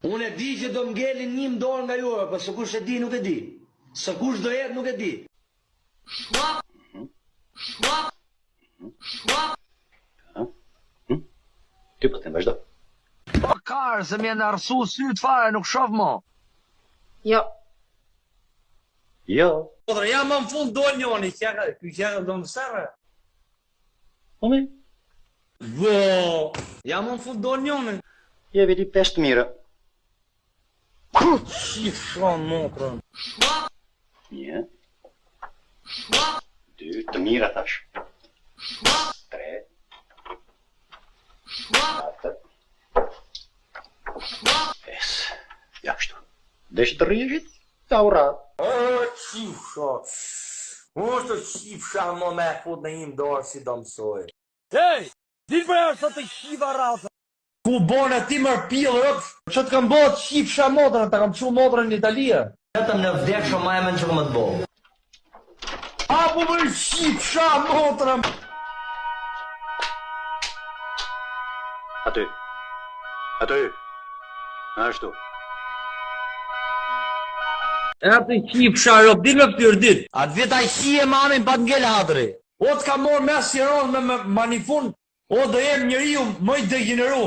Unë e di që do m'ngelin një dorë nga juve, për së kush e di nuk e di. Së kush do jetë nuk e di. Shwap! Shwap! Shwap! Ty po të vazhdo. Po karë, se m'je në arsu sytë fare, nuk shof mo. Jo. Jo. Podre, jam më në fund dojnë njoni, që do më sërë. Po me? Vo! Jam më në fund dojnë njoni. Je vedi 5 mira. Shif shon motrën. Shwap! 1, Shwap! 2, të mira thash. Shwap! 3, Shwap! 4, Shwap! 5. Ja kështu. Desh të rrjegjit? Ta ura. O, qifsha! Unë të qifsha më me fut në im dorë si do mësoj. Hej! Din për e sot të qiva rasa! Ku bone ti mërë pilë, që të kam bëhet qifsha motrën, të kam qu motrën në Italia. Vetëm në vdek shumajmen që këmë të bëhë. Apo më qifsha motrën! Aty. Aty. Ashtu. E atë qifsha, jo, din me pëtyrë, din. Atë veta i qi e mamin pa t'ngell hadri. O t'ka morë mes Siron me manifun, o do jem njeriu më i degeneru.